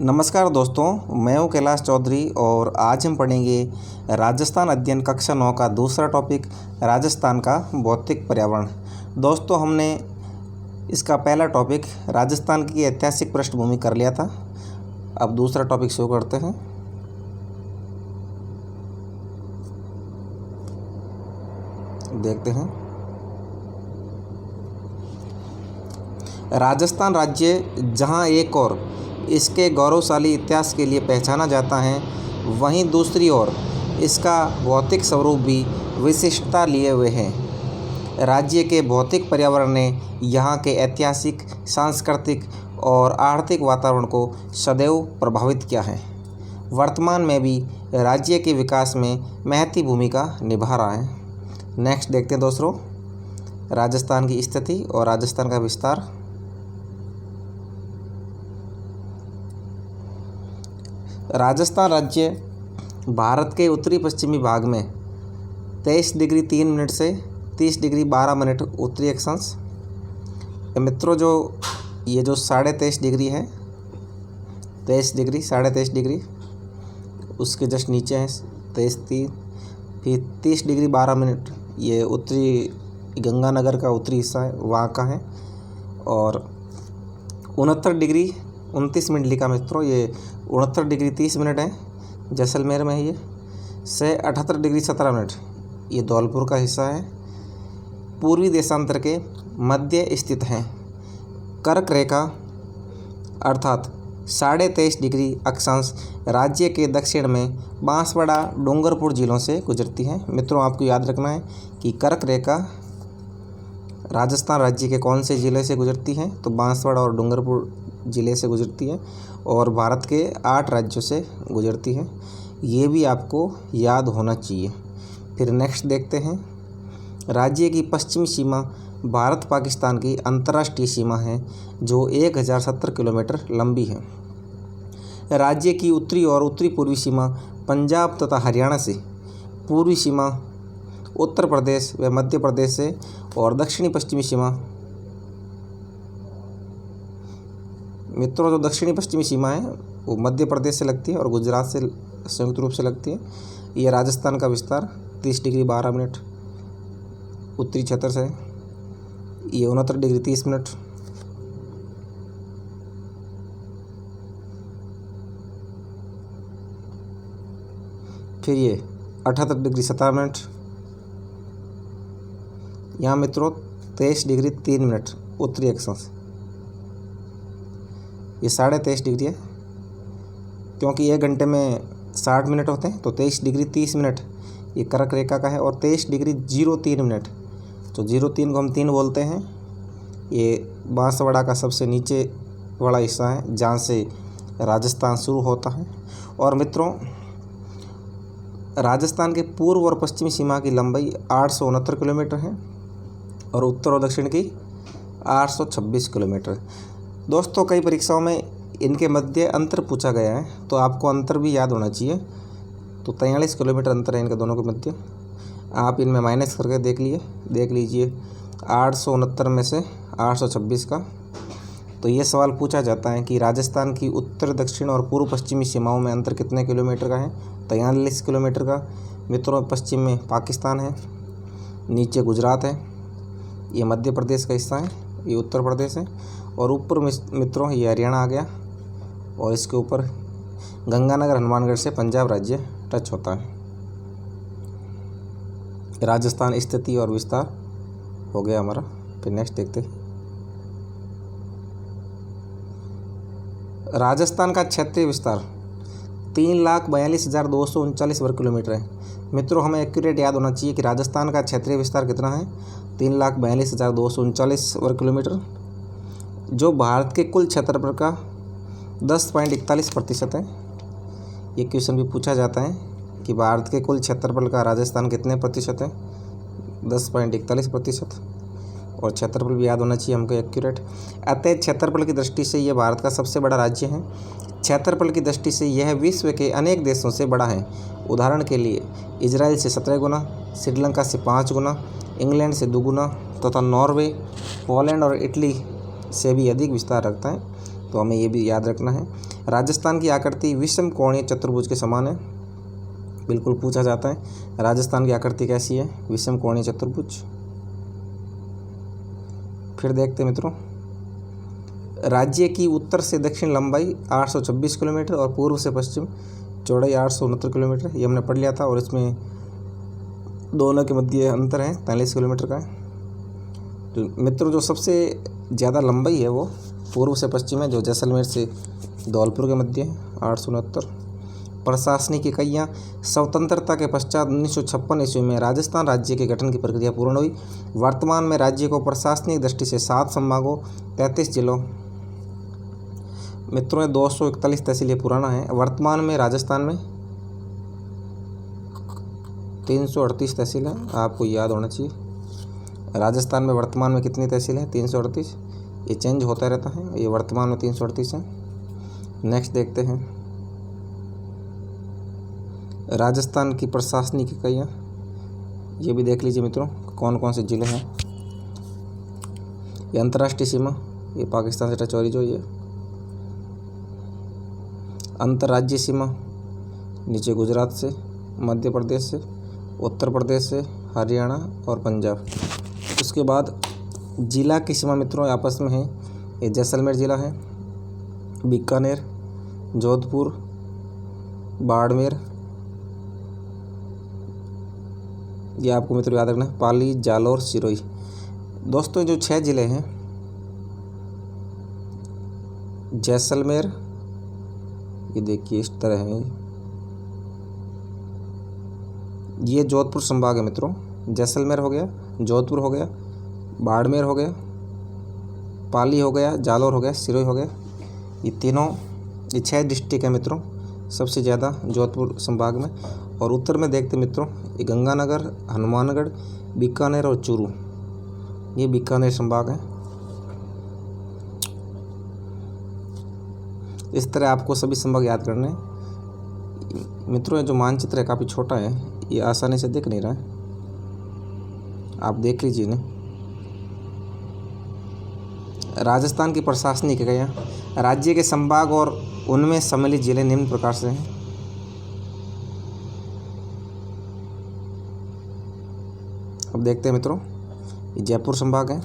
नमस्कार दोस्तों, मैं हूं कैलाश चौधरी और आज हम पढ़ेंगे राजस्थान अध्ययन कक्षा 9 का दूसरा टॉपिक राजस्थान का भौतिक पर्यावरण। दोस्तों, हमने इसका पहला टॉपिक राजस्थान की ऐतिहासिक पृष्ठभूमि कर लिया था। अब दूसरा टॉपिक शुरू करते हैं। देखते हैं। राजस्थान राज्य जहां एक और इसके गौरवशाली इतिहास के लिए पहचाना जाता है, वहीं दूसरी ओर इसका भौतिक स्वरूप भी विशिष्टता लिए हुए है। राज्य के भौतिक पर्यावरण ने यहाँ के ऐतिहासिक, सांस्कृतिक और आर्थिक वातावरण को सदैव प्रभावित किया है। वर्तमान में भी राज्य के विकास में महत्वपूर्ण भूमिका निभा रहा है। नेक्स्ट देखते हैं दोस्तों, राजस्थान की स्थिति और राजस्थान का विस्तार। राजस्थान राज्य भारत के उत्तरी पश्चिमी भाग में 23 डिग्री 3 मिनट से 30 डिग्री 12 मिनट उत्तरी अक्षांश। मित्रों, ये जो 23.5 डिग्री है, 23 डिग्री 23.5 डिग्री उसके जस्ट नीचे है 23.3, फिर 30 डिग्री 12 मिनट ये उत्तरी गंगानगर का उत्तरी हिस्सा है, वहाँ का है। और 69 डिग्री 29 मिनट लिखा मित्रों, ये 69 डिग्री 30 मिनट है, जैसलमेर में है। ये से 78 डिग्री 17 मिनट ये धौलपुर का हिस्सा है, पूर्वी देशांतर के मध्य स्थित है। कर्क रेखा अर्थात 23.5 डिग्री अक्षांश राज्य के दक्षिण में बांसवाड़ा, डूंगरपुर जिलों से गुजरती है। मित्रों, आपको याद रखना है कि कर्क रेखा राजस्थान राज्य के कौन से ज़िले से गुजरती है, तो बांसवाड़ा और डूंगरपुर ज़िले से गुजरती है, और भारत के 8 राज्यों से गुजरती है। ये भी आपको याद होना चाहिए। फिर नेक्स्ट देखते हैं। राज्य की पश्चिमी सीमा भारत पाकिस्तान की अंतर्राष्ट्रीय सीमा है, जो 1070 किलोमीटर लंबी है। राज्य की उत्तरी और उत्तरी पूर्वी सीमा पंजाब तथा हरियाणा से, पूर्वी सीमा उत्तर प्रदेश व मध्य प्रदेश से, और दक्षिणी पश्चिमी सीमा मित्रों जो दक्षिणी पश्चिमी सीमा है वो मध्य प्रदेश से लगती है और गुजरात से संयुक्त रूप से लगती है। ये राजस्थान का विस्तार 30 डिग्री 12 मिनट उत्तरी क्षेत्र से, ये 69 डिग्री 30 मिनट। फिर ये 78 डिग्री 17 मिनट। यहाँ मित्रों 23 डिग्री 3 मिनट उत्तरी अक्षांश, ये 23.5 डिग्री है, क्योंकि 1 घंटे में 60 मिनट होते हैं, तो 23 डिग्री 30 मिनट ये कर्क रेखा का है। और 23 डिग्री 03 मिनट, तो 03 को हम 3 बोलते हैं, ये बांसवाड़ा का सबसे नीचे वाला हिस्सा है, जहाँ से राजस्थान शुरू होता है। और मित्रों, राजस्थान के पूर्व और पश्चिमी सीमा की लंबाई 869 किलोमीटर है और उत्तर और दक्षिण की 826 किलोमीटर। दोस्तों, कई परीक्षाओं में इनके मध्य अंतर पूछा गया है, तो आपको अंतर भी याद होना चाहिए। तो 43 किलोमीटर अंतर है इनके दोनों के मध्य। आप इनमें माइनस करके देख लीजिए 869 में से 826 का। तो ये सवाल पूछा जाता है कि राजस्थान की उत्तर, दक्षिण और पूर्व पश्चिमी सीमाओं में अंतर कितने किलोमीटर का है, 43 किलोमीटर का। मित्रों, पश्चिम में पाकिस्तान है, नीचे गुजरात है, ये मध्य प्रदेश का हिस्सा है, ये उत्तर प्रदेश है, और ऊपर मित्रों ये हरियाणा आ गया, और इसके ऊपर गंगानगर, हनुमानगढ़ से पंजाब राज्य टच होता है। राजस्थान स्थिति और विस्तार हो गया हमारा। फिर नेक्स्ट देखते हैं। राजस्थान का क्षेत्रीय विस्तार 3,42,239 वर्ग किलोमीटर है। मित्रों, हमें एक्यूरेट याद होना चाहिए कि राजस्थान का क्षेत्रीय विस्तार कितना है, 3,42,239 वर्ग किलोमीटर, जो भारत के कुल क्षेत्रफल का 10.41% है। ये क्वेश्चन भी पूछा जाता है कि भारत के कुल क्षेत्रफल का राजस्थान कितने प्रतिशत है, 10.41%। और क्षेत्रफल भी याद होना चाहिए हमको एक्यूरेट। अतः क्षेत्रफल की दृष्टि से यह भारत का सबसे बड़ा राज्य है। क्षेत्रफल की दृष्टि से यह विश्व के अनेक देशों से बड़ा है। उदाहरण के लिए इजराइल से 17 गुना, श्रीलंका से 5 गुना, इंग्लैंड से 2 गुना तथा नॉर्वे, पोलैंड और इटली से भी अधिक विस्तार रखता है। तो हमें ये भी याद रखना है। राजस्थान की आकृति विषम कोणीय चतुर्भुज के समान है। बिल्कुल पूछा जाता है राजस्थान की आकृति कैसी है, विषम कोणीय चतुर्भुज। फिर देखते हैं मित्रों, राज्य की उत्तर से दक्षिण लंबाई 826 किलोमीटर और पूर्व से पश्चिम चौड़ाई 869 किलोमीटर, ये हमने पढ़ लिया था। और इसमें दोनों के मध्य अंतर है 43 किलोमीटर का है। तो मित्रों जो सबसे ज़्यादा लंबाई है वो पूर्व से पश्चिम है, जो जैसलमेर से धौलपुर के मध्य है 869। प्रशासनिक इकाइयाँ, स्वतंत्रता के पश्चात 1956 ईस्वी में राजस्थान राज्य के गठन की प्रक्रिया पूर्ण हुई। वर्तमान में राज्य को प्रशासनिक दृष्टि से 7 संभागों 33 जिलों, मित्रों 241 तहसील, ये पुराना है। वर्तमान में राजस्थान में 338 तहसील है, आपको याद होना चाहिए। राजस्थान में वर्तमान में कितनी तहसील है? 338। ये चेंज होता रहता है, ये वर्तमान में 338 है। नेक्स्ट देखते हैं राजस्थान की प्रशासनिक इकाइयाँ, ये भी देख लीजिए मित्रों कौन कौन से ज़िले हैं। ये अंतर्राष्ट्रीय सीमा, ये पाकिस्तान से टच हो रही जो ये अंतर्राज्यीय सीमा, नीचे गुजरात से, मध्य प्रदेश से, उत्तर प्रदेश से, हरियाणा और पंजाब। उसके बाद जिला की सीमा मित्रों आपस में है, ये जैसलमेर ज़िला है, बीकानेर, जोधपुर, बाड़मेर, ये आपको मित्रों याद रखना है, पाली, जालौर, सिरोही। दोस्तों जो 6 ज़िले हैं, जैसलमेर, ये देखिए इस तरह है, ये जोधपुर संभाग है मित्रों। जैसलमेर हो गया, जोधपुर हो गया, बाड़मेर हो गया, पाली हो गया, जालौर हो गया, सिरोही हो गया। ये 6 डिस्ट्रिक्ट है मित्रों, सबसे ज़्यादा जोधपुर संभाग में। और उत्तर में देखते मित्रों, ये गंगानगर, हनुमानगढ़, बीकानेर और चूरू, ये बीकानेर संभाग है। इस तरह आपको सभी संभाग याद करने हैं मित्रों। ये जो मानचित्र है काफ़ी छोटा है, ये आसानी से दिख नहीं रहा है, आप देख लीजिए इन्हें। राजस्थान की प्रशासनिक इकाइयाँ, राज्य के संभाग और उनमें सम्मिलित जिले निम्न प्रकार से हैं। अब देखते हैं मित्रों, ये जयपुर संभाग है,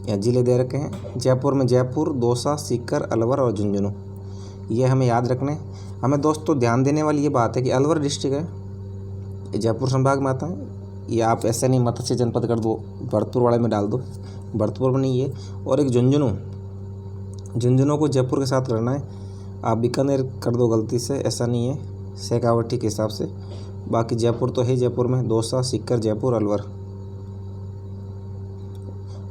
या जिले दे रखे हैं। जयपुर में जयपुर, दौसा, सीकर, अलवर और झुंझुनू, ये हमें याद रखने। हमें दोस्तों ध्यान देने वाली ये बात है कि अलवर डिस्ट्रिक्ट है, ये जयपुर संभाग में आता है। ये आप ऐसे नहीं मत्स्य जनपद कर दो, भरतपुर वाले में डाल दो, भरतपुर में नहीं है। और एक झुंझुनू को जयपुर के साथ रहना है, आप बीकानेर कर दो गलती से, ऐसा नहीं है शेखावटी के हिसाब से। बाकी जयपुर तो है, जयपुर में दौसा, सीकर, जयपुर, अलवर।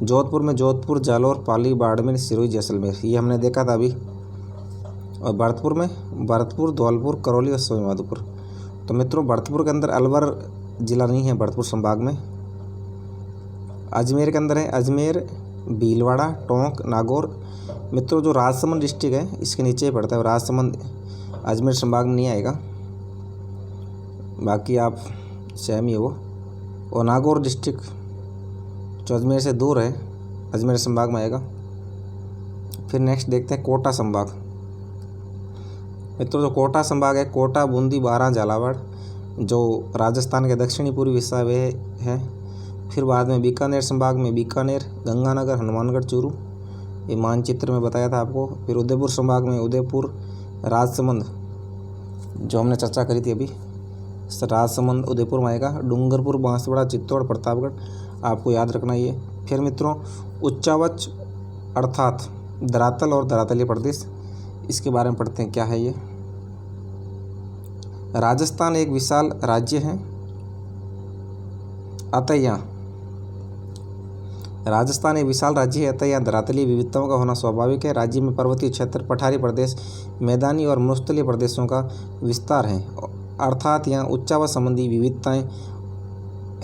जोधपुर में जोधपुर, जालौर, पाली, बाड़मेर, सिरोही, जैसलमेर, ये हमने देखा था अभी। और भरतपुर में भरतपुर, धौलपुर, करौली और सवाईमाधोपुर। तो मित्रों भरतपुर के अंदर अलवर जिला नहीं है, भरतपुर संभाग में। अजमेर के अंदर है अजमेर, भीलवाड़ा, टोंक, नागौर। मित्रों जो राजसमंद डिस्ट्रिक्ट है इसके नीचे ही पड़ता है, राजसमंद अजमेर संभाग में नहीं आएगा, बाकी आप सेम ही है वो। और नागौर डिस्ट्रिक्ट जो अजमेर से दूर है, अजमेर संभाग में आएगा। फिर नेक्स्ट देखते हैं कोटा संभाग। मित्रों जो कोटा संभाग है, कोटा, बूंदी, बारां, झालावाड़, जो राजस्थान के दक्षिणी पूर्वी हिस्सा वे है। फिर बाद में बीकानेर संभाग में बीकानेर, गंगानगर, हनुमानगढ़, चूरू, ये मानचित्र में बताया था आपको। फिर उदयपुर संभाग में उदयपुर, राजसमंद, जो हमने चर्चा करी थी अभी, राजसमंद उदयपुर में आएगा। डूंगरपुर, बांसवाड़ा, चित्तौड़, प्रतापगढ़, आपको याद रखना ये। फिर मित्रों उच्चावच अर्थात धरातल और धरातलीय प्रदेश, इसके बारे में पढ़ते हैं क्या है ये। राजस्थान एक विशाल राज्य है, अतः यहाँ राजस्थान एक विशाल राज्य है, अतः यहाँ धरातलीय विविधताओं का होना स्वाभाविक है। राज्य में पर्वतीय क्षेत्र, पठारी प्रदेश, मैदानी और मरुस्थलीय प्रदेशों का विस्तार है, अर्थात यहाँ उच्चावच संबंधी विविधताएं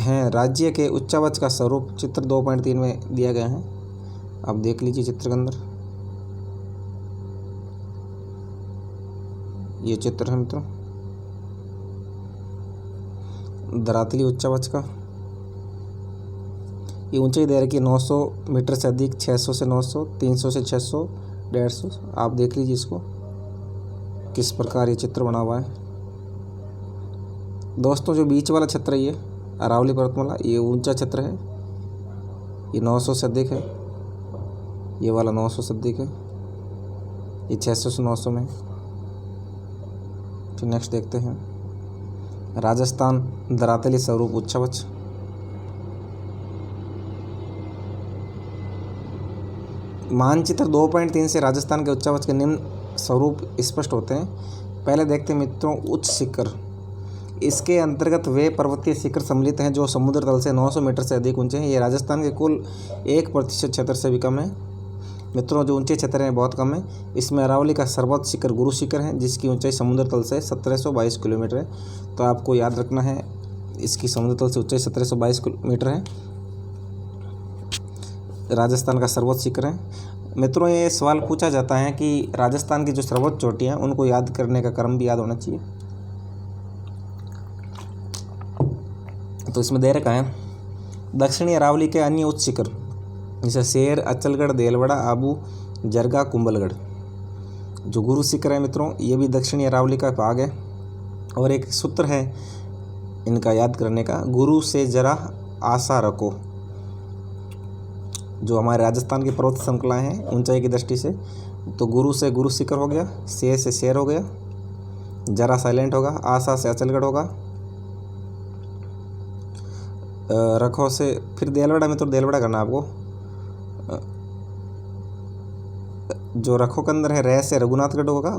हैं। राज्य के उच्चावच का स्वरूप चित्र 2.3 में दिया गया है, आप देख लीजिए चित्र के अंदर, ये चित्र है मित्रों धरातलीय उच्चावच का। ये ऊंचाई दे रखी है 900 मीटर से अधिक, 600 से 900, 300 से 600, 150। आप देख लीजिए इसको किस प्रकार ये चित्र बना हुआ है। दोस्तों जो बीच वाला क्षेत्र है ये अरावली पर्वतमाला, ये ऊंचा क्षेत्र है, ये 900 से अधिक है, ये वाला 900 से अधिक है, ये 600 से 900 में। फिर नेक्स्ट देखते हैं राजस्थान धरातली स्वरूप उच्चावच। मानचित्र 2.3 से राजस्थान के उच्चावच के निम्न स्वरूप स्पष्ट होते हैं। पहले देखते हैं मित्रों उच्च शिखर। इसके अंतर्गत वे पर्वतीय शिखर सम्मिलित हैं जो समुद्र तल से 900 मीटर से अधिक ऊंचे हैं। ये राजस्थान के कुल 1% क्षेत्र से भी कम है। मित्रों जो ऊंचे क्षेत्र हैं बहुत कम है। इसमें अरावली का सर्वोच्च शिखर गुरु शिखर है जिसकी ऊंचाई समुद्र तल से 1722 किलोमीटर है। तो आपको याद रखना है इसकी समुद्र तल से ऊंचाई 1722 मीटर है, राजस्थान का सर्वोच्च शिखर है। मित्रों ये सवाल पूछा जाता है कि राजस्थान की जो सर्वोच्च चोटियाँ हैं उनको याद करने का क्रम भी याद होना चाहिए। तो इसमें दे रखा है दक्षिणी अरावली के अन्य उच्च शिखर जैसे शेर, अचलगढ़, देलवाड़ा, आबू, जरगा, कुंभलगढ़। जो गुरु शिखर है मित्रों ये भी दक्षिणी अरावली का भाग है। और एक सूत्र है इनका याद करने का, गुरु से जरा आशा रखो। जो हमारे राजस्थान की पर्वत श्रृंखलाएँ हैं ऊंचाई की दृष्टि से, तो गुरु से गुरु शिखर हो गया, शेर से शेर हो गया, जरा साइलेंट होगा, आशा से अचलगढ़ होगा, रखो से फिर देलवाड़ा में तो देलवाड़ा करना आपको। जो रखो के अंदर है रह से रघुनाथगढ़ होगा,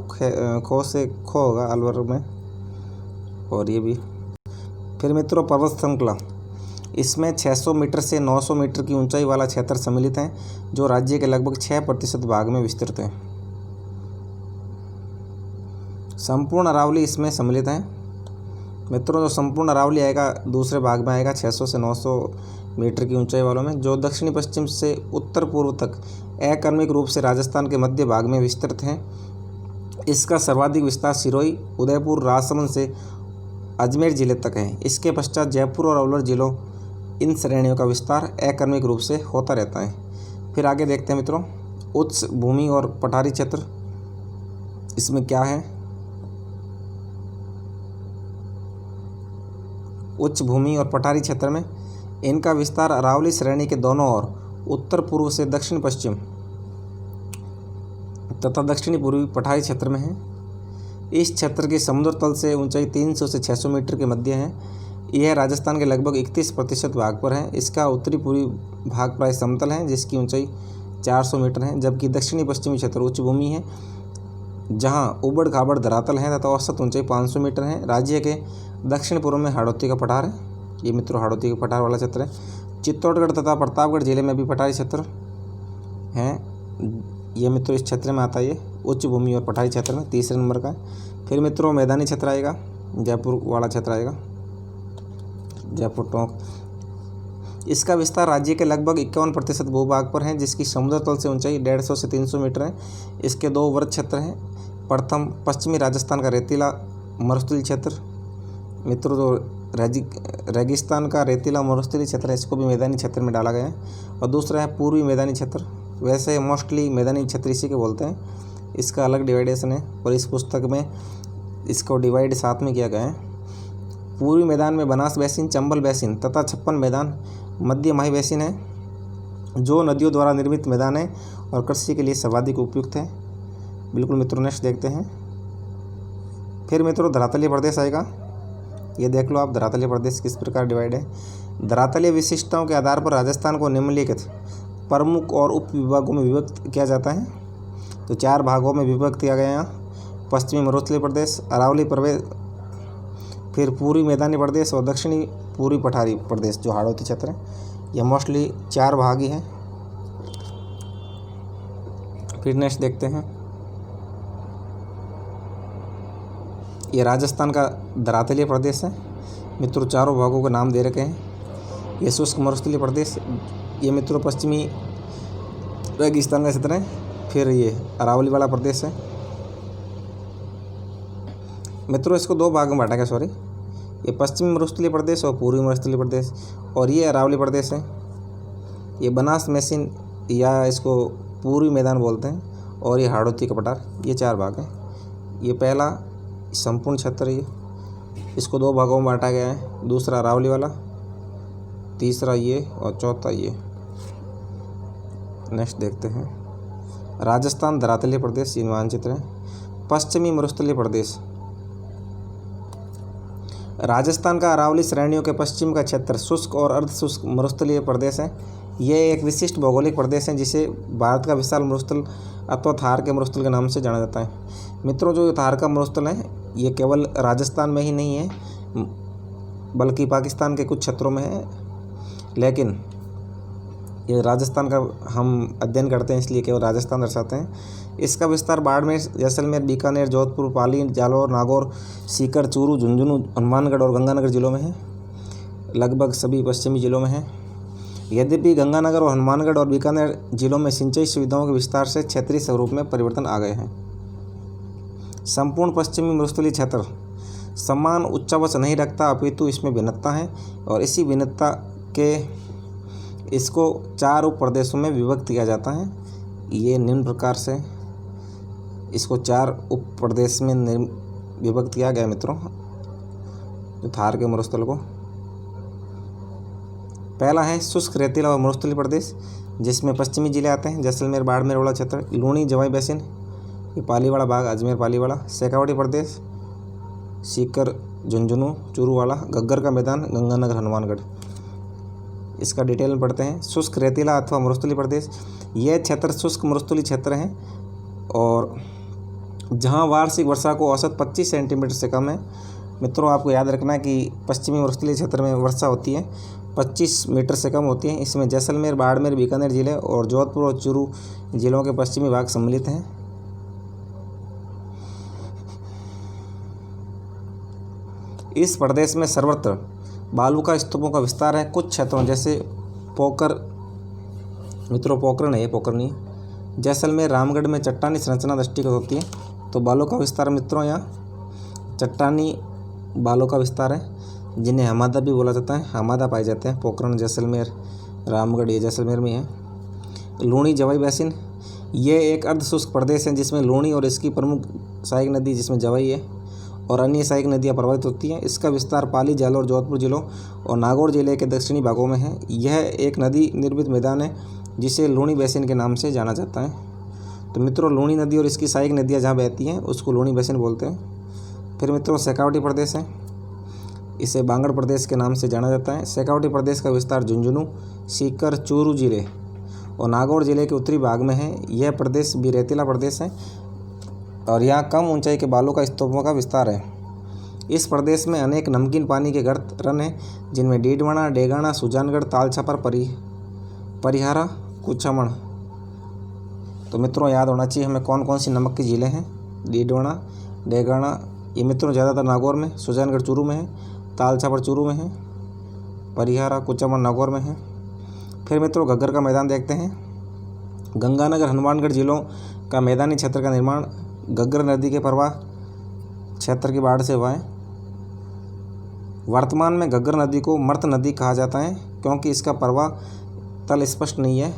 खो से खो होगा अलवर में। और ये भी फिर मित्रों पर्वत श्रृंखला, इसमें 600 मीटर से 900 मीटर की ऊंचाई वाला क्षेत्र सम्मिलित है जो राज्य के लगभग 6% भाग में विस्तृत है। संपूर्ण अरावली इसमें सम्मिलित है। मित्रों जो संपूर्ण अरावली आएगा दूसरे भाग में आएगा 600 से 900 मीटर की ऊंचाई वालों में, जो दक्षिणी पश्चिम से उत्तर पूर्व तक अक्रमिक रूप से राजस्थान के मध्य भाग में विस्तृत है। इसका सर्वाधिक विस्तार सिरोही, उदयपुर, राजसमंद से अजमेर जिले तक है। इसके पश्चात जयपुर और अलवर जिलों इन श्रेणियों का विस्तार अक्रमिक रूप से होता रहता है। फिर आगे देखते हैं मित्रों उच्च भूमि और पठारी क्षेत्र। इसमें क्या है, उच्च भूमि और पठारी क्षेत्र में इनका विस्तार अरावली श्रेणी के दोनों ओर उत्तर पूर्व से दक्षिण पश्चिम तथा दक्षिणी पूर्वी पठारी क्षेत्र में है। इस क्षेत्र की समुद्र तल से ऊंचाई 300 से 600 मीटर के मध्य है। यह राजस्थान के लगभग 31% भाग पर है। इसका उत्तरी पूर्वी भाग प्राय समतल है जिसकी ऊंचाई 400 मीटर है, जबकि दक्षिणी पश्चिमी क्षेत्र उच्च भूमि है जहां उबड़ खाबड़ धरातल है तथा औसत ऊंचाई 500 मीटर है। राज्य के दक्षिण पूर्व में हाड़ौती का पठार है। ये मित्रों हाड़ौती का पठार वाला क्षेत्र है। चित्तौड़गढ़ तथा प्रतापगढ़ जिले में भी पठारी क्षेत्र हैं। ये मित्रों इस क्षेत्र में आता है, ये उच्च भूमि और पठारी क्षेत्र में तीसरे नंबर का है। फिर मित्रों मैदानी क्षेत्र आएगा, जयपुर वाला क्षेत्र आएगा, जयपुर टोंक। इसका विस्तार राज्य के लगभग 51% भूभाग पर है जिसकी समुद्र तल से ऊंचाई 150 से 300 मीटर है। इसके दो वर्ग क्षेत्र हैं। प्रथम पश्चिमी राजस्थान का रेतीला मरुस्थलीय क्षेत्र। मित्रों जो रेगिस्तान का रेतीला मरुस्थलीय क्षेत्र है इसको भी मैदानी क्षेत्र में डाला गया है। और दूसरा है पूर्वी मैदानी क्षेत्र। वैसे मोस्टली मैदानी क्षेत्र इसी के बोलते हैं, इसका अलग डिवाइडेशन है और इस पुस्तक में इसको डिवाइड साथ में किया गया है। पूर्वी मैदान में बनास बेसिन, चंबल बेसिन तथा 56 मैदान मध्य माही बेसिन है जो नदियों द्वारा निर्मित मैदान है और कृषि के लिए सर्वाधिक उपयुक्त है। बिल्कुल मित्रों नेक्स्ट देखते हैं। फिर मित्रों धरातलीय प्रदेश आएगा, ये देख लो आप धरातलीय प्रदेश किस प्रकार डिवाइड है। धरातलीय विशिष्टताओं के आधार पर राजस्थान को निम्नलिखित प्रमुख और उप विभागों में विभक्त किया जाता है। तो 4 भागों में विभक्त किया गया है। पश्चिमी मरुस्थलीय प्रदेश, अरावली प्रदेश, फिर पूर्वी मैदानी प्रदेश और दक्षिणी पूर्वी पठारी प्रदेश जो हाड़ौती क्षेत्र है। यह मोस्टली 4 भाग ही हैं। फिर नेक्स्ट देखते हैं, ये राजस्थान का धरातलीय प्रदेश है। मित्रों चारों भागों के नाम दे रखे हैं। ये शुष्क मरुस्थलीय प्रदेश, ये मित्रों पश्चिमी रेगिस्तान का क्षेत्र है। फिर ये अरावली वाला प्रदेश है। मित्रों इसको 2 भागों में बांटा गया, सॉरी, ये पश्चिमी मरुस्थलीय प्रदेश और पूर्वी मरुस्थलीय प्रदेश, और ये अरावली प्रदेश है। ये बनास बेसिन या इसको पूर्वी मैदान बोलते हैं, और ये हाड़ौती का पठार, ये 4 भाग हैं। ये पहला संपूर्ण क्षेत्र है, इसको 2 भागों में बांटा गया है। दूसरा अरावली वाला, तीसरा ये और चौथा ये। नेक्स्ट देखते हैं राजस्थान धरातलीय प्रदेश, ये मानचित्र है। पश्चिमी मरुस्थलीय प्रदेश, राजस्थान का अरावली श्रेणियों के पश्चिम का क्षेत्र शुष्क और अर्ध शुष्क मरुस्थलीय प्रदेश है। यह एक विशिष्ट भौगोलिक प्रदेश है जिसे भारत का विशाल मरुस्थल अथवा थार के मरुस्थल के नाम से जाना जाता है। मित्रों, जो थार का मरुस्थल है ये केवल राजस्थान में ही नहीं है बल्कि पाकिस्तान के कुछ क्षेत्रों में है, लेकिन ये राजस्थान का हम अध्ययन करते हैं इसलिए केवल राजस्थान दर्शाते हैं। इसका विस्तार बाड़मेर, जैसलमेर, बीकानेर, जोधपुर, पाली, जालौर, नागौर, सीकर, चूरू, झुंझुनू, हनुमानगढ़ और गंगानगर जिलों में है। लगभग सभी पश्चिमी जिलों में है। यद्यपि गंगानगर और हनुमानगढ़ और बीकानेर जिलों में सिंचाई सुविधाओं के विस्तार से क्षेत्रीय स्वरूप में परिवर्तन आ गए हैं। संपूर्ण पश्चिमी मरुस्थलीय क्षेत्र समान उच्चावच नहीं रखता, अपितु इसमें भिन्नता है और इसी भिन्नता के इसको 4 उप प्रदेशों में विभक्त किया जाता है। ये निम्न प्रकार से इसको 4 उप प्रदेश में विभक्त किया गया मित्रों, जो थार के मरुस्थल को। पहला है शुष्क रेतीला और मरुस्थलीय प्रदेश, जिसमें पश्चिमी जिले आते हैं, जैसलमेर, बाड़मेर वाला क्षेत्र, लूणी, जवाई बेसिन, ये पालीवाड़ा भाग, अजमेर पालीवाड़ा, शेखावाटी प्रदेश, सीकर, झुंझुनू, चूरू वाला, घग्गर का मैदान, गंगानगर, हनुमानगढ़। इसका डिटेल में पढ़ते हैं। शुष्क रेतीला अथवा मरुस्थलीय प्रदेश, यह क्षेत्र शुष्क मरुस्थलीय क्षेत्र है और जहां वार्षिक वर्षा को औसत 25 सेंटीमीटर से कम है। मित्रों, आपको याद रखना है कि पश्चिमी मरुस्थलीय क्षेत्र में वर्षा होती है 25 मीटर से कम होती है। इसमें जैसलमेर, बाड़मेर, बीकानेर जिले और जोधपुर और चूरू जिलों के पश्चिमी भाग सम्मिलित हैं। इस प्रदेश में सर्वत्र बालू का स्तूपों का विस्तार है। कुछ क्षेत्रों जैसे पोकर, मित्रों पोखरण है, ये पोखर नहीं है, जैसलमेर, रामगढ़ में चट्टानी संरचना दृष्टिगत होती है। तो बालों का विस्तार मित्रों यहाँ चट्टानी बालों का विस्तार है, जिन्हें हमादा भी बोला जाता है, हमादा पाए जाते हैं। पोखरण, जैसलमेर, रामगढ़ ये जैसलमेर में है। लूणी, जवाई बेसिन, ये एक अर्ध शुष्क प्रदेश है जिसमें लूणी और इसकी प्रमुख सहायक नदी जिसमें जवाई है और अन्य सहायक नदियाँ प्रभावित होती हैं। इसका विस्तार पाली, जालौर, जोधपुर जिलों और नागौर जिले के दक्षिणी भागों में है। यह एक नदी निर्मित मैदान है जिसे लूणी बेसिन के नाम से जाना जाता है। तो मित्रों, लूणी नदी और इसकी सहायक नदियाँ जहाँ बहती हैं उसको लूणी बेसिन बोलते हैं। फिर मित्रों शेखावाटी प्रदेश है, इसे बांगड़ प्रदेश के नाम से जाना जाता है। शेखावाटी प्रदेश का विस्तार झुंझुनू, सीकर, चूरू जिले और नागौर जिले के उत्तरी भाग में है। यह प्रदेश भी रेतीला प्रदेश है और यहाँ कम ऊंचाई के बालू का स्तूपों का विस्तार है। इस प्रदेश में अनेक नमकीन पानी के गर्त रन हैं, जिनमें डीडवाना, डेगाना, सुजानगढ़, तालछापर, परिहारा, कुचामण। तो मित्रों, याद होना चाहिए हमें कौन कौन सी नमक की झीलें हैं। डीडवाना, डेगाना, ये मित्रों ज़्यादातर नागौर में, सुजानगढ़ चूरू में है, तालछापर चूरू में है, परिहारा, कुचामण नागौर में है। फिर मित्रों घग्गर का मैदान देखते हैं। गंगानगर, हनुमानगढ़ जिलों का मैदानी क्षेत्र का निर्माण घग्गर नदी के प्रवाह क्षेत्र की बाढ़ से हुआ है। वर्तमान में घग्गर नदी को मर्त नदी कहा जाता है क्योंकि इसका प्रवाह तल स्पष्ट नहीं है।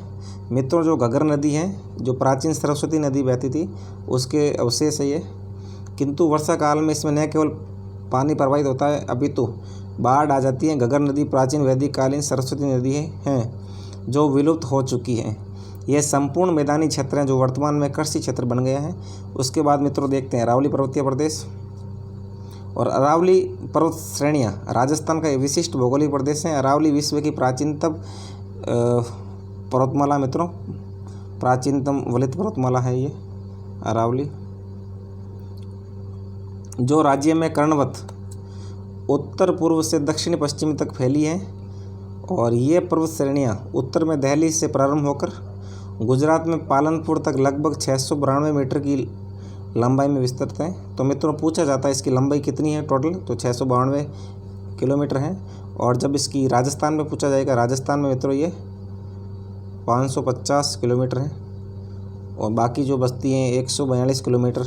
मित्रों, जो घग्गर नदी है जो प्राचीन सरस्वती नदी बहती थी उसके अवशेष है ये, किंतु वर्षा काल में इसमें न केवल पानी प्रवाहित होता है अपितु बाढ़ आ जाती है। घग्गर नदी प्राचीन वैदिक कालीन सरस्वती नदी है जो विलुप्त हो चुकी है। यह संपूर्ण मैदानी क्षेत्र हैं जो वर्तमान में कृषि क्षेत्र बन गया है। उसके बाद मित्रों देखते हैं अरावली पर्वतीय प्रदेश और अरावली पर्वत श्रेणियाँ राजस्थान का एक विशिष्ट भौगोलिक प्रदेश है। अरावली विश्व की प्राचीनतम पर्वतमाला मित्रों, प्राचीनतम वलित पर्वतमाला है ये अरावली, जो राज्य में कर्णवत उत्तर पूर्व से दक्षिण पश्चिम तक फैली है। और ये पर्वत श्रेणियाँ उत्तर में दिल्ली से प्रारंभ होकर गुजरात में पालनपुर तक लगभग 692 मीटर की लंबाई में विस्तृत है। तो मित्रों पूछा जाता है इसकी लंबाई कितनी है टोटल, तो 692 किलोमीटर है। और जब इसकी राजस्थान में पूछा जाएगा, राजस्थान में मित्रों ये 550 किलोमीटर है और बाकी जो बस्ती हैं 142 किलोमीटर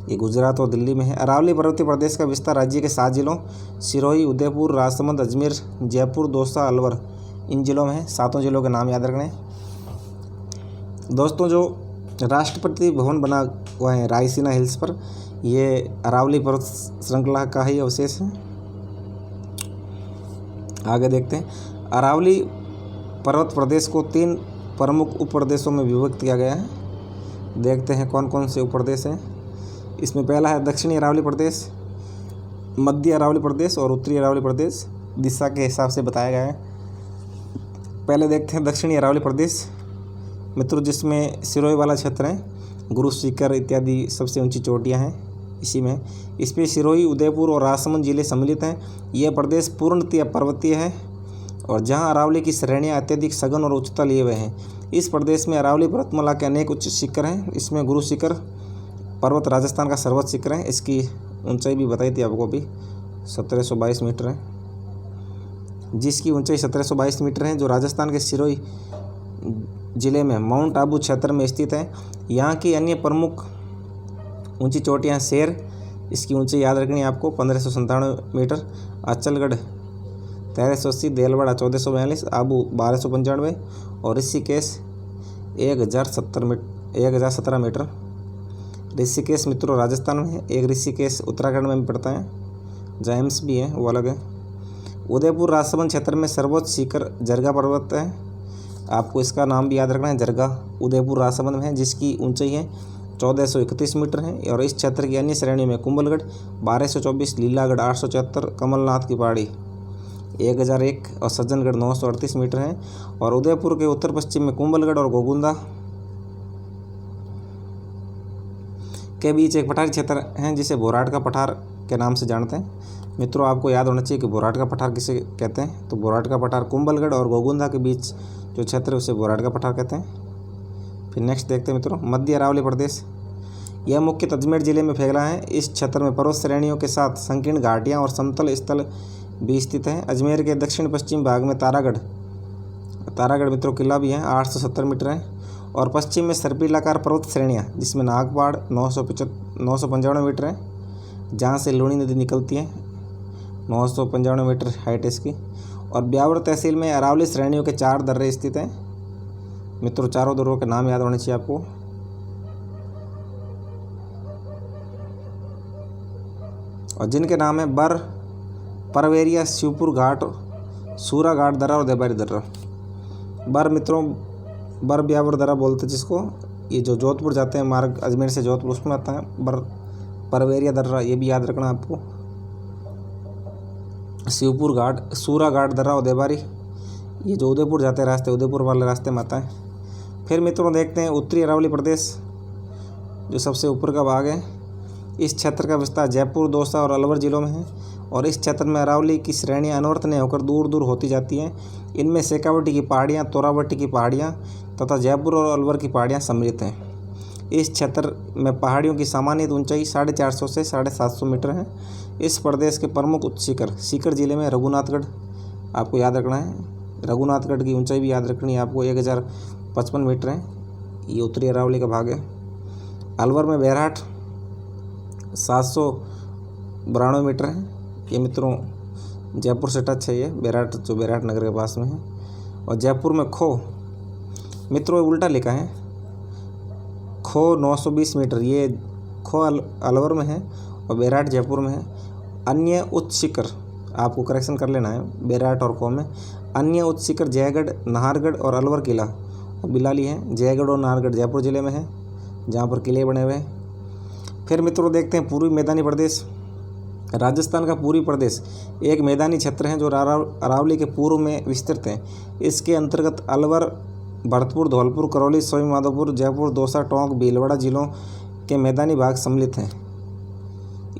ये गुजरात और दिल्ली में है। अरावली पर्वतीय प्रदेश का विस्तार राज्य के 7 जिलों सिरोही, उदयपुर, राजसमंद, अजमेर, जयपुर, दौसा, अलवर इन जिलों में है। 7 जिलों के नाम याद रखने। दोस्तों, जो राष्ट्रपति भवन बना हुआ है रायसीना हिल्स पर। ये अरावली पर्वत श्रृंखला का ही अवशेष है। आगे देखते हैं। अरावली पर्वत प्रदेश को 3 प्रमुख उप प्रदेशों में विभक्त किया गया है। देखते हैं कौन कौन से उप प्रदेश हैं। इसमें पहला है दक्षिणी अरावली प्रदेश, मध्य अरावली प्रदेश और उत्तरी अरावली प्रदेश। दिशा के हिसाब से बताया गया है। पहले देखते हैं दक्षिणी अरावली प्रदेश मित्रों, जिसमें सिरोही वाला क्षेत्र है, गुरु शिखर इत्यादि सबसे ऊंची चोटियां हैं इसी में। इस पर सिरोही, उदयपुर और राजसमंद जिले सम्मिलित हैं। यह प्रदेश पूर्णतः पर्वतीय है और जहां अरावली की श्रेणियां अत्यधिक सघन और उच्चता लिए हुए हैं। इस प्रदेश में अरावली पर्वतमाला के अनेक उच्च शिखर हैं। इसमें गुरु शिखर पर्वत राजस्थान का सर्वोच्च शिखर है। इसकी ऊंचाई भी बताई थी आपको अभी, 1722 मीटर है, जिसकी ऊंचाई 1722 मीटर है, जो राजस्थान के सिरोही जिले में माउंट आबू क्षेत्र में स्थित है। यहाँ की अन्य प्रमुख ऊंची चोटियाँ शेर, इसकी ऊंचाई याद रखनी है आपको, 1597 मीटर, अचलगढ़ 1380, देलवाड़ा 1442, आबू 1295 और ऋषिकेश 1017 मीटर। ऋषिकेश मित्रों राजस्थान में है। एक ऋषिकेश उत्तराखंड में भी पड़ता है, जहाँ एम्स भी है, वो अलग है। उदयपुर राजसमंद क्षेत्र में सर्वोच्च शिखर जरगा पर्वत है। आपको इसका नाम भी याद रखना है, जरगा, उदयपुर राजसमंद में है, जिसकी ऊंचाई है 1431 मीटर है। और इस क्षेत्र की अन्य श्रेणियों में कुंभलगढ़ 1224, लीलागढ़ 874, कमलनाथ की पहाड़ी 1001 और सज्जनगढ़ 938 मीटर है। और उदयपुर के उत्तर पश्चिम में कुंभलगढ़ और गोगुंदा के बीच एक पठारी क्षेत्र है, जिसे बोराट का पठार के नाम से जानते हैं। मित्रों आपको याद होना चाहिए कि बोराट का पठार किसे कहते हैं। तो बोराट का पठार कुंभलगढ़ और गोगुंदा के बीच जो क्षेत्र है उसे बोराट का पठार कहते हैं। फिर नेक्स्ट देखते हैं मित्रों, मध्य अरावली प्रदेश। यह मुख्य अजमेर जिले में फैला है। इस क्षेत्र में पर्वत श्रेणियों के साथ संकीर्ण घाटियाँ और समतल स्थल भी स्थित हैं। अजमेर के दक्षिण पश्चिम भाग में तारागढ़ मित्रों किला भी है, 870 मीटर है। और पश्चिम में सर्पिलाकार पर्वत श्रेणियाँ, जिसमें नागपाड़ 995 मीटर है, जहाँ से लूणी नदी निकलती है, 995 मीटर हाइट है इसकी। और ब्यावर तहसील में अरावली श्रेणियों के 4 दर्रे स्थित हैं। मित्रों चारों दर्रों के नाम याद होने चाहिए आपको। और जिनके नाम है बर, परवेरिया, शिवपुर घाट, सूरा घाट दर्रा और देबारी दर्रा। बर मित्रों, बर ब्यावर दर्रा बोलते जिसको, ये जो जोधपुर जाते हैं मार्ग अजमेर से जोधपुर, उसमें आता है बर परवेरिया दर्रा, ये भी याद रखना आपको। शिवपुर घाट, सूरा घाट दर्रा और देबारी, ये जो उदयपुर जाते हैं रास्ते, उदयपुर वाले रास्ते में आता है। फिर मित्रों देखते हैं उत्तरी अरावली प्रदेश, जो सबसे ऊपर का भाग है। इस क्षेत्र का विस्तार जयपुर, दौसा और अलवर जिलों में है। और इस क्षेत्र में अरावली की श्रेणियाँ अनुवर्तनीय होकर दूर दूर होती जाती हैं। इनमें शेखावटी की पहाड़ियाँ, तोरावटी की पहाड़ियाँ तथा जयपुर और अलवर की पहाड़ियाँ सम्मिलित हैं। इस क्षेत्र में पहाड़ियों की सामान्य ऊंचाई 450 से 750 मीटर है। इस प्रदेश के प्रमुख उच्च शिखर सीकर जिले में रघुनाथगढ़ आपको याद रखना है। रघुनाथगढ़ की ऊंचाई भी याद रखनी है आपको, 1055 मीटर है। ये उत्तरी अरावली का भाग है। अलवर में बैराट 792 मीटर है। ये मित्रों जयपुर से टच है, ये बैराट जो बैराट नगर के पास में है। और जयपुर में खो मित्रों उल्टा लिखा है, खो 920 मीटर, ये खो अलवर में है और बैराट जयपुर में है। अन्य उच्च शिखर आपको करेक्शन कर लेना है बैराट और खो में। अन्य उच्च शिखर जयगढ़, नाहरगढ़ और अलवर किला और बिलाली है। जयगढ़ और नाहरगढ़ जयपुर जिले में है, जहाँ पर किले बने हुए हैं। फिर मित्रों देखते हैं पूर्वी मैदानी प्रदेश। राजस्थान का पूर्वी प्रदेश एक मैदानी क्षेत्र है जो अरावली के पूर्व में विस्तृत है। इसके अंतर्गत अलवर, भरतपुर, धौलपुर, करौली, सवाईमाधोपुर, जयपुर, दौसा, टोंक, भीलवाड़ा जिलों के मैदानी भाग सम्मिलित हैं।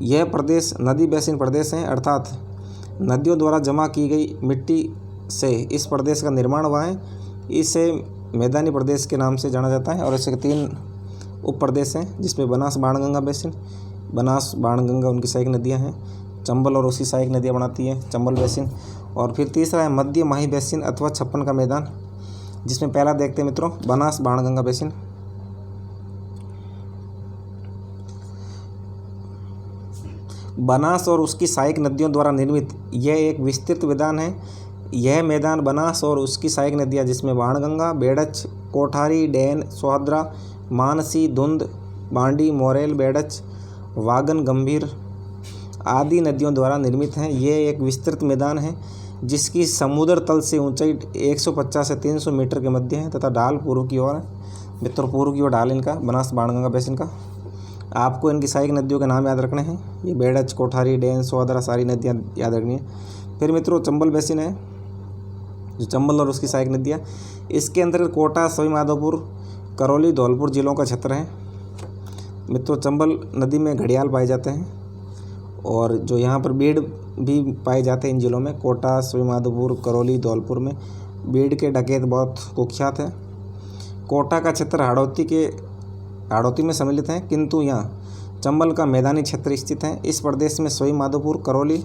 यह प्रदेश नदी बेसिन प्रदेश है, अर्थात नदियों द्वारा जमा की गई मिट्टी से इस प्रदेश का निर्माण हुआ है। इसे मैदानी प्रदेश के नाम से जाना जाता है। और इसके 3 उप प्रदेश हैं, जिसमें बनास बाणगंगा बेसिन, बनास बाणगंगा उनकी सहायक नदियाँ हैं। चंबल और उसकी सहायक नदियाँ बनाती हैं, चंबल बेसिन। और फिर तीसरा है मध्य माही बेसिन अथवा छप्पन का मैदान, जिसमें पहला देखते हैं मित्रों बनास बाणगंगा बेसिन। बनास और उसकी सहायक नदियों द्वारा निर्मित यह एक विस्तृत मैदान है। यह मैदान बनास और उसकी सहायक नदियाँ, जिसमें बाणगंगा, बेड़च, कोठारी, डैन, सोहद्रा, मानसी, धुंध, बांडी, मोरेल, बेडच, वागन, गंभीर आदि नदियों द्वारा निर्मित हैं। ये एक विस्तृत मैदान है जिसकी समुद्र तल से ऊंचाई 150 से 300 मीटर के मध्य है तथा ढाल पूर्व की ओर है। मित्रों, पूर्व की ओर ढाल इनका बनास बाणगंगा बेसिन का। आपको इनकी सहायक नदियों के नाम याद रखने हैं। ये बेडच, कोठारी, डेन, सोदरा सारी नदियाँ याद रखनी है। फिर मित्रों चंबल बेसिन है, जो चंबल और उसकी सहायक नदियाँ, इसके अंतर्गत कोटा, सवाई माधोपुर, करौली, धौलपुर जिलों का क्षेत्र है। मित्रों, चंबल नदी में घड़ियाल पाए जाते हैं और जो यहाँ पर बीड़ भी पाए जाते हैं इन जिलों में, कोटा, सवाई माधोपुर, करौली, धौलपुर में बीड़ के डकैत बहुत कुख्यात है। कोटा का क्षेत्र हाड़ौती में सम्मिलित है, किंतु यहाँ चंबल का मैदानी क्षेत्र स्थित है। इस प्रदेश में सवाई माधोपुर, करौली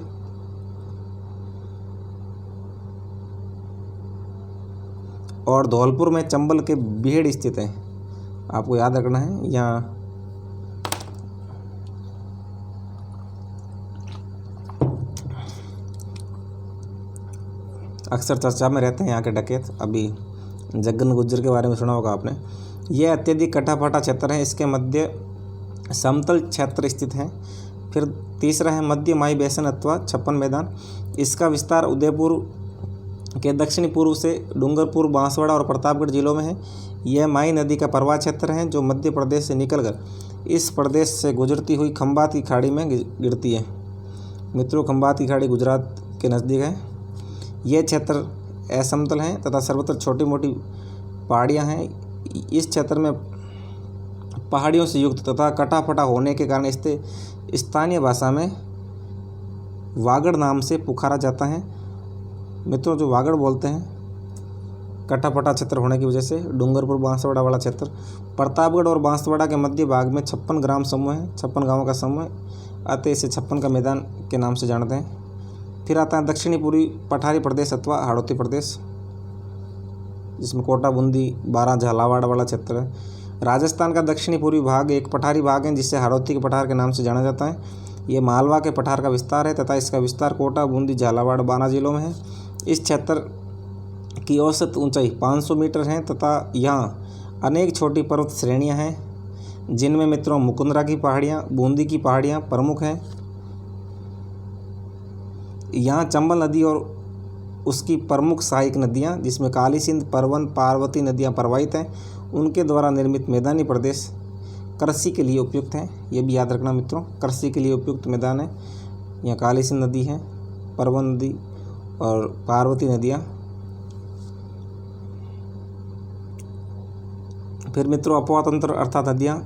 और धौलपुर में चंबल के बीड़ स्थित है। आपको याद रखना है। यहाँ अक्सर चर्चा में रहते हैं यहाँ के डकैत। अभी जग्गन गुज्जर के बारे में सुना होगा आपने। यह अत्यधिक कटाफटा क्षेत्र है। इसके मध्य समतल क्षेत्र स्थित है। फिर तीसरा है मध्य माई बेसिन अथवा छप्पन मैदान। इसका विस्तार उदयपुर के दक्षिणी पूर्व से डूंगरपुर, बांसवाड़ा और प्रतापगढ़ जिलों में है। यह माई नदी का प्रवाह क्षेत्र है जो मध्य प्रदेश से निकलकर इस प्रदेश से गुजरती हुई खंबात की खाड़ी में गिरती है। मित्रों, खंबात की खाड़ी गुजरात के नज़दीक है। यह क्षेत्र असमतल है तथा सर्वत्र छोटी मोटी पहाड़ियाँ हैं। इस क्षेत्र में पहाड़ियों से युक्त तथा कटाफटा होने के कारण इसे स्थानीय भाषा में वागड़ नाम से पुकारा जाता है। मित्रों, जो वागड़ बोलते हैं कटाफटा क्षेत्र होने की वजह से, डूंगरपुर बांसवाड़ा वाला क्षेत्र, प्रतापगढ़ और बांसवाड़ा के मध्य भाग में 56 ग्राम समूह है, 56 गाँवों का समूह, अतः इसे 56 का मैदान के नाम से जानते हैं। फिर आता है दक्षिणी पूर्वी पठारी प्रदेश अथवा हाड़ौती प्रदेश, जिसमें कोटा, बूंदी, बारां, झालावाड़ वाला क्षेत्र है। राजस्थान का दक्षिणी पूर्वी भाग एक पठारी भाग है जिसे हाड़ौती के पठार के नाम से जाना जाता है। ये मालवा के पठार का विस्तार है तथा इसका विस्तार कोटा, बूंदी, झालावाड़, बारां जिलों में है। इस क्षेत्र की औसत ऊंचाई 500 मीटर है तथा यहाँ अनेक छोटी पर्वत श्रेणियाँ हैं, जिनमें मित्रों मुकुंदरा की पहाड़ियाँ, बूंदी की पहाड़ियाँ प्रमुख हैं। यहाँ चंबल नदी और उसकी प्रमुख सहायक नदियाँ, जिसमें काली सिंध, परवन, पार्वती नदियाँ प्रवाहित हैं, उनके द्वारा निर्मित मैदानी प्रदेश कृषि के लिए उपयुक्त हैं। ये भी याद रखना मित्रों, कृषि के लिए उपयुक्त मैदान है। यहाँ काली सिंध नदी है, परवन नदी और पार्वती नदियाँ। फिर मित्रों अफवाह तंत्र अर्थात नदियाँ।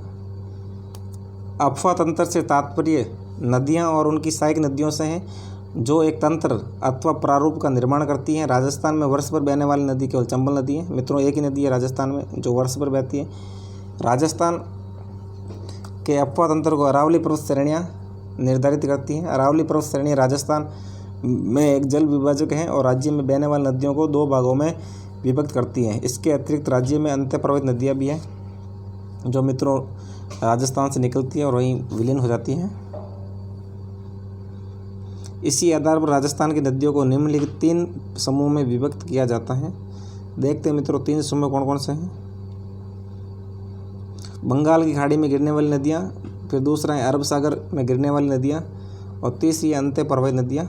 अफवाह तंत्र से तात्पर्य नदियाँ और उनकी सहायक नदियों से हैं जो एक तंत्र अथवा प्रारूप का निर्माण करती हैं। राजस्थान में वर्ष भर बहने वाली नदी केवल चंबल नदी है। मित्रों, एक ही नदी है राजस्थान में जो वर्ष भर बहती है। राजस्थान के अफवाह तंत्र को अरावली पर्वत श्रेणियाँ निर्धारित करती हैं। अरावली पर्वत श्रेणी राजस्थान में एक जल विभाजक है और राज्य में बहने वाली नदियों को 2 भागों में विभक्त करती हैं। इसके अतिरिक्त राज्य में अंत्य प्रवाहित नदियाँ भी हैं जो मित्रों राजस्थान से निकलती हैं और वहीं विलीन हो जाती हैं। इसी आधार पर राजस्थान की नदियों को निम्नलिखित 3 समूह में विभक्त किया जाता है। देखते हैं मित्रों 3 समूह कौन कौन से हैं। बंगाल की खाड़ी में गिरने वाली नदियाँ, फिर दूसरा है अरब सागर में गिरने वाली नदियाँ और तीसरी अंत्य प्रवाहित नदियाँ।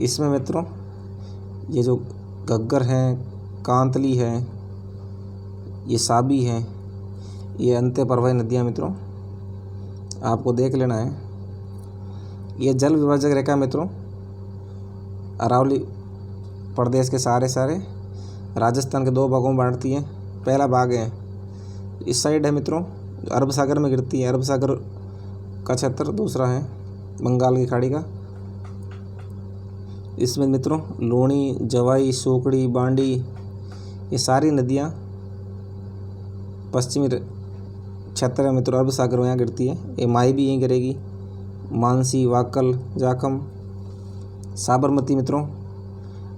इसमें मित्रों ये जो घग्गर हैं, कांतली है, ये साबी है, ये अंत्य प्रवाहित नदियाँ मित्रों आपको देख लेना है। ये जल विभाजक रेखा मित्रों अरावली प्रदेश के सारे राजस्थान के 2 भागों में बांटती है। पहला भाग है इस साइड है मित्रों, अरब सागर में गिरती है, अरब सागर का क्षेत्र। दूसरा है बंगाल की खाड़ी का। इसमें मित्रों लूणी, जवाई, सोकड़ी, बांडी ये सारी नदियाँ पश्चिमी क्षेत्र है मित्रों, अरब सागर में यहाँ गिरती है। ये माई भी यहीं गिरेगी। मानसी, वाकल, जाखम, साबरमती मित्रों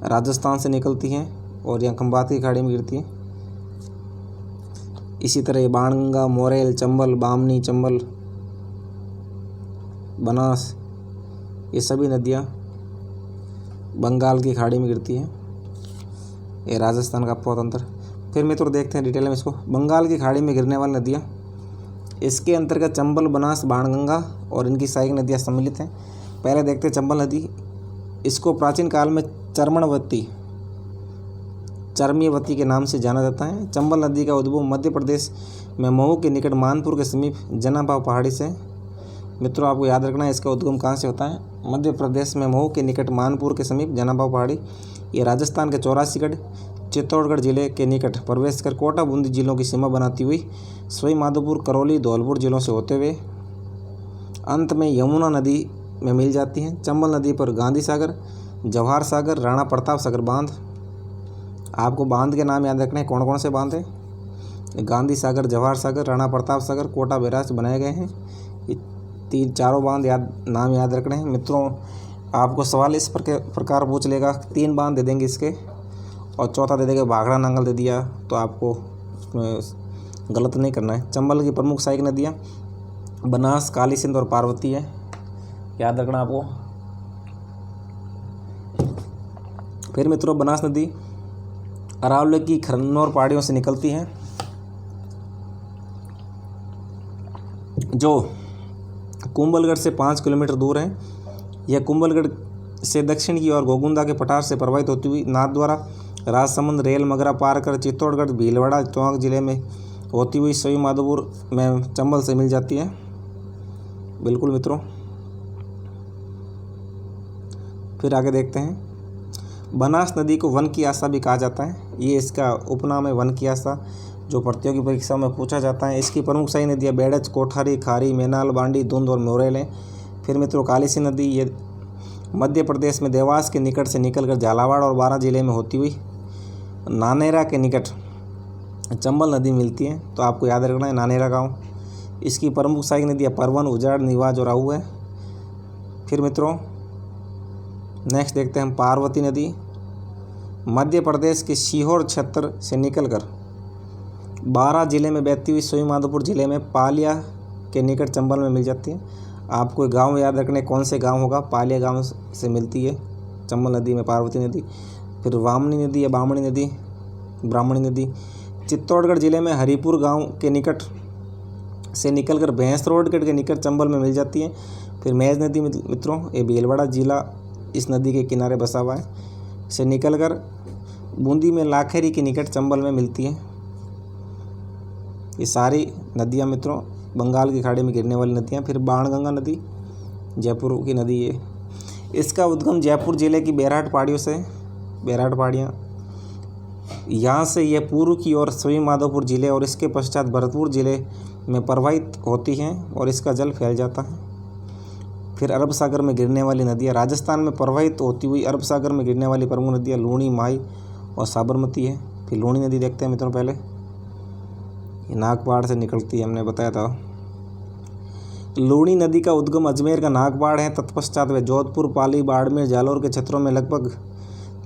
राजस्थान से निकलती हैं और यहाँ खंबात की खाड़ी में गिरती है। इसी तरह बाणगंगा, मोरेल, चंबल, बामनी, चंबल, बनास ये सभी नदियाँ बंगाल की खाड़ी में गिरती हैं। ये राजस्थान का अफवाह तंत्र। फिर मित्रों देखते हैं डिटेल में इसको। बंगाल की खाड़ी में गिरने वाली नदियाँ, इसके अंतर्गत चंबल, बनास, बाणगंगा और इनकी सहायक नदियाँ सम्मिलित हैं। पहले देखते हैं चंबल नदी। इसको प्राचीन काल में चरमीयवती के नाम से जाना जाता है। चंबल नदी का उद्भव मध्य प्रदेश में मऊ के निकट मानपुर के समीप जनाभाव पहाड़ी से। मित्रों आपको याद रखना है इसका उद्गम कहाँ से होता है। मध्य प्रदेश में मऊ के निकट मानपुर के समीप जनाभाव पहाड़ी। ये राजस्थान के चौरासीगढ़, चित्तौड़गढ़ जिले के निकट प्रवेश कर कोटा, बूंदी जिलों की सीमा बनाती हुई सवाई माधोपुर, करौली, धौलपुर जिलों से होते हुए अंत में यमुना नदी में मिल जाती हैं। चंबल नदी पर गांधी सागर, जवाहर सागर, राणा प्रताप सागर बांध, आपको बांध के नाम याद रखने हैं। कौन कौन से बांध हैं? गांधी सागर, जवाहर सागर, राणा प्रताप सागर, कोटा बैराज बनाए गए हैं। ये चारों बांध नाम याद रखने हैं। मित्रों आपको सवाल इस प्रकार पूछ लेगा, 3 बांध दे देंगे इसके और चौथा दे देंगे भाखड़ा नांगल दे दिया, तो आपको उसमें गलत नहीं करना है। चंबल की प्रमुख सहायक नदियाँ बनास, काली सिंध और पार्वती है, याद रखना आपको। फिर मित्रों बनास नदी अरावली की खरनौर पहाड़ियों से निकलती है, जो कुंभलगढ़ से 5 किलोमीटर दूर है। यह कुंभलगढ़ से दक्षिण की ओर गोगुंदा के पठार से प्रवाहित होती हुई नाथद्वारा, राजसमंद, रेल मगरा पार कर चित्तौड़गढ़, भीलवाड़ा, टोंक जिले में होती हुई सवाई माधोपुर में चंबल से मिल जाती है। बिल्कुल मित्रों। फिर आगे देखते हैं। बनास नदी को वन की आशा भी कहा जाता है। ये इसका उपनाम है, वन की आशा, जो प्रतियोगी परीक्षा में पूछा जाता है। इसकी प्रमुख सहायक नदियाँ बेड़च, कोठारी, खारी, मेनाल, बांडी, धुंध और मोरेल हैं। फिर मित्रों काली सिंध नदी, ये मध्य प्रदेश में देवास के निकट से निकलकर झालावाड़ और बारां जिले में होती हुई नानेरा के निकट चंबल नदी मिलती है, तो आपको याद रखना है नानेरा गाँव। इसकी प्रमुख सहायक नदियाँ परवन, उजाड़, निवाज और आहू है। फिर मित्रों नेक्स्ट देखते हैं हम पार्वती नदी। मध्य प्रदेश के सीहोर क्षेत्र से निकलकर 12 जिले में बहती हुई सवाई माधोपुर जिले में पालिया के निकट चंबल में मिल जाती है। आपको गांव याद रखने, कौन से गांव होगा, पालिया गांव से मिलती है चंबल नदी में पार्वती नदी। फिर वामनी नदी या ब्राह्मणी नदी चित्तौड़गढ़ जिले में हरिपुर गांव के निकट से निकलकर भैंस रोड के निकट चंबल में मिल जाती है। फिर मेज नदी मित्रों, ये भीलवाड़ा जिला इस नदी के किनारे बसा हुआ है, से निकलकर बूंदी में लाखेरी के निकट चंबल में मिलती है। ये सारी नदियाँ मित्रों बंगाल की खाड़ी में गिरने वाली नदियाँ। फिर बाणगंगा नदी जयपुर की नदी है। इसका उद्गम जयपुर जिले की बैराट पहाड़ियों से, बैराट पहाड़ियाँ, यहाँ से यह पूर्व की ओर सवाई माधोपुर जिले और इसके पश्चात भरतपुर जिले में प्रवाहित होती हैं और इसका जल फैल जाता है। फिर अरब सागर में गिरने वाली नदियाँ, राजस्थान में प्रवाहित होती हुई अरब सागर में गिरने वाली प्रमुख नदियाँ लूणी, माई और साबरमती है। फिर लूणी नदी देखते हैं मित्रों। पहले ये नागपाड़ से निकलती है, हमने बताया था। लूणी नदी का उद्गम अजमेर का नागपाड़ है। तत्पश्चात वे जोधपुर, पाली, बाड़मेर, जालौर के क्षेत्रों में लगभग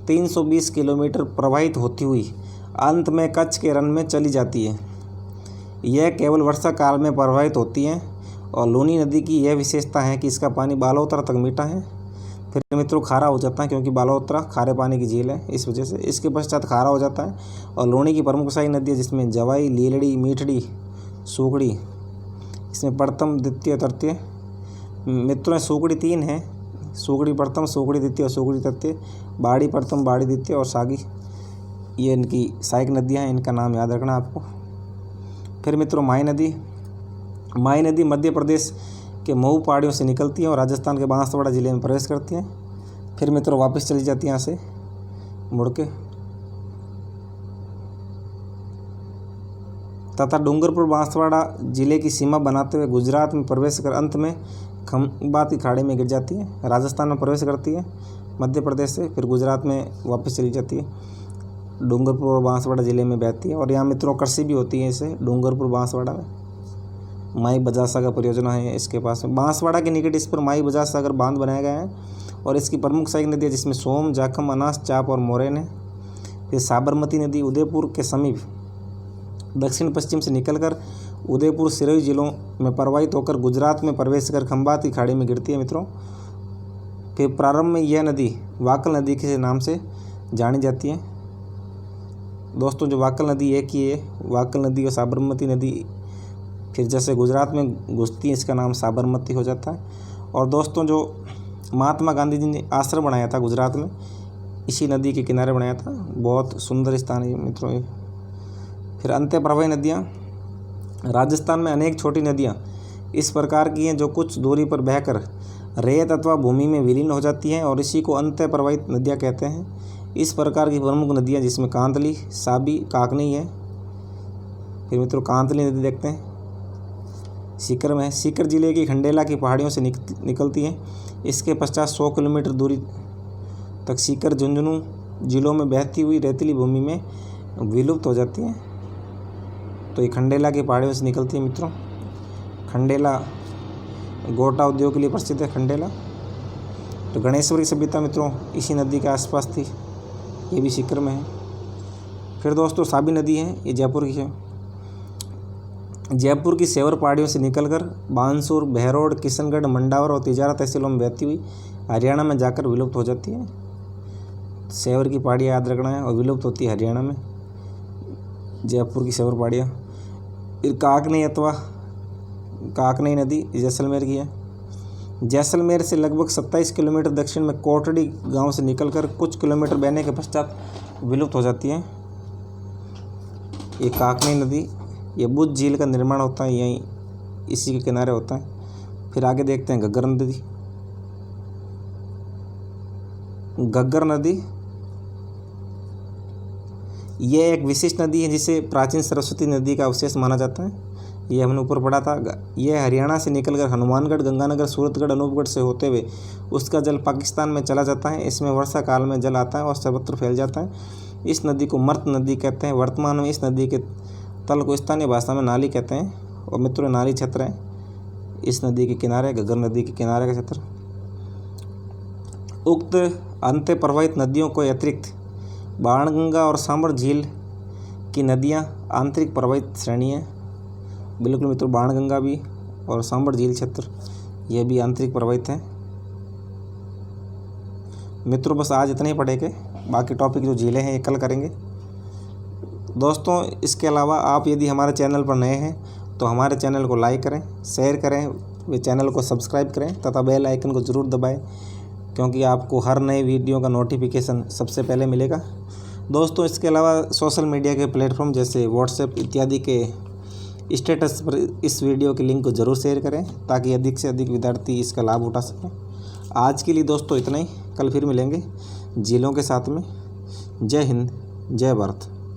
320 किलोमीटर प्रवाहित होती हुई अंत में कच्छ के रन में चली जाती है। यह केवल वर्षा काल में प्रवाहित होती है और लूनी नदी की यह विशेषता है कि इसका पानी बालोतरा तक मीठा है। फिर मित्रों खारा हो जाता है, क्योंकि बालोतरा खारे पानी की झील है, इस वजह से इसके पश्चात खारा हो जाता है। और लूनी की प्रमुख सहायक नदी है जिसमें जवाई, लीलड़ी, मीठड़ी, सूखड़ी, इसमें प्रथम, द्वितीय, तृतीय। मित्रों सूखड़ी 3 है, सूखड़ी प्रथम, सूखड़ी द्वितीय और सूखड़ी तृतीय। बाड़ी प्रथम, बाड़ी द्वितीय और सागी, ये इनकी सहायक नदियाँ हैं, इनका नाम याद रखना आपको। फिर मित्रों माई नदी मध्य प्रदेश के मऊ पहाड़ियों से निकलती है और राजस्थान के बांसवाड़ा जिले में प्रवेश करती है। फिर मित्रों वापस चली जाती है यहाँ से मुड़ के, तथा डूंगरपुर बांसवाड़ा जिले की सीमा बनाते हुए गुजरात में प्रवेश कर अंत में खंबात की खाड़ी में गिर जाती है। राजस्थान में प्रवेश करती है मध्य प्रदेश से, फिर गुजरात में वापस चली जाती है, डूंगरपुर और बांसवाड़ा जिले में बहती है। और यहाँ मित्रों कृषि भी होती है इसे डूंगरपुर बांसवाड़ा में। माई बजाज सागर परियोजना है इसके पास में, बांसवाड़ा के निकट इस पर माई बजाज सागर बांध बनाया गया है। और इसकी प्रमुख सहायक नदियाँ जिसमें सोम, जाखम, अनास, चाप और मोरेन है। फिर साबरमती नदी उदयपुर के समीप दक्षिण पश्चिम से निकलकर उदयपुर, सिरोही जिलों में प्रवाहित होकर गुजरात में प्रवेश कर खंबात की खाड़ी में गिरती है मित्रों। फिर प्रारंभ में यह नदी वाकल नदी के नाम से जानी जाती है। दोस्तों जो वाकल नदी एक ही है, वाकल नदी और साबरमती नदी फिर जैसे गुजरात में घुसती है, इसका नाम साबरमती हो जाता है। और दोस्तों जो महात्मा गांधी जी ने आश्रम बनाया था गुजरात में, इसी नदी के किनारे बनाया था। बहुत सुंदर स्थान है मित्रों ये। फिर अंत्य प्रवाही नदियाँ, राजस्थान में अनेक छोटी नदियाँ इस प्रकार की हैं जो कुछ दूरी पर बहकर रेत अथवा भूमि में विलीन हो जाती हैं और इसी को अंत्य प्रवाहित नदियाँ कहते हैं। इस प्रकार की प्रमुख नदियाँ जिसमें कांतली, साबी, काकनी है। फिर मित्रों कांतली नदी देखते हैं, सीकर में है। सीकर जिले की खंडेला की पहाड़ियों से निकलती है। इसके पश्चात 100 किलोमीटर दूरी तक सीकर, झुंझुनू जिलों में बहती हुई रेतीली भूमि में विलुप्त हो जाती है। तो ये खंडेला की पहाड़ियों से निकलती है मित्रों। खंडेला गोटा उद्योग के लिए प्रसिद्ध है खंडेला। तो गणेश्वर की सभ्यता मित्रों इसी नदी के आसपास थी, ये भी सीकर में है। फिर दोस्तों साबी नदी है, ये जयपुर की है। जयपुर की सेवर पहाड़ियों से निकलकर बानसूर, बहरोड, किशनगढ़, मंडावर और तिजारा तहसीलों में बहती हुई हरियाणा में जाकर विलुप्त हो जाती है। सेवर की पहाड़ियाँ याद रखना है, और विलुप्त होती है हरियाणा में, जयपुर की सेवर पहाड़ियाँ। फिर काकनी अथवा काकनी नदी जैसलमेर की है। जैसलमेर से लगभग 27 किलोमीटर दक्षिण में कोटड़ी गांव से निकलकर कुछ किलोमीटर बहने के पश्चात विलुप्त हो जाती है। ये काकनी नदी, ये बुद्ध झील का निर्माण होता है यहीं इसी के किनारे होता है। फिर आगे देखते हैं घग्गर नदी। घग्गर नदी ये एक विशिष्ट नदी है जिसे प्राचीन सरस्वती नदी का अवशेष माना जाता है। ये हमने ऊपर पढ़ा था। यह हरियाणा से निकलकर हनुमानगढ़, गंगानगर, सूरतगढ़, अनूपगढ़ से होते हुए उसका जल पाकिस्तान में चला जाता है। इसमें वर्षा काल में जल आता है और सर्वत्र फैल जाता है। इस नदी को मर्त नदी कहते हैं। वर्तमान में इस नदी के तल को स्थानीय भाषा में नाली कहते हैं। और मित्रों नाली क्षेत्र है इस नदी के किनारे, घग्गर नदी के किनारे का क्षेत्र। उक्त अंत्य प्रवाहित नदियों को अतिरिक्त बाणगंगा और सांबर झील की नदियाँ आंतरिक प्रवाहित श्रेणी है। बिल्कुल मित्रों, बाणगंगा भी और सांबर झील क्षेत्र यह भी आंतरिक प्रवाहित है। मित्रों बस आज इतने ही पढ़ेंगे, बाकी टॉपिक जो झीलें हैं ये कल करेंगे। दोस्तों इसके अलावा आप यदि हमारे चैनल पर नए हैं तो हमारे चैनल को लाइक करें, शेयर करें, वे चैनल को सब्सक्राइब करें तथा बेल आइकन को ज़रूर दबाएं, क्योंकि आपको हर नए वीडियो का नोटिफिकेशन सबसे पहले मिलेगा। दोस्तों इसके अलावा सोशल मीडिया के प्लेटफॉर्म जैसे व्हाट्सएप इत्यादि के स्टेटस पर इस वीडियो के लिंक को ज़रूर शेयर करें ताकि अधिक से अधिक विद्यार्थी इसका लाभ उठा सकें। आज के लिए दोस्तों इतना ही, कल फिर मिलेंगे झीलों के साथ में। जय हिंद, जय भारत।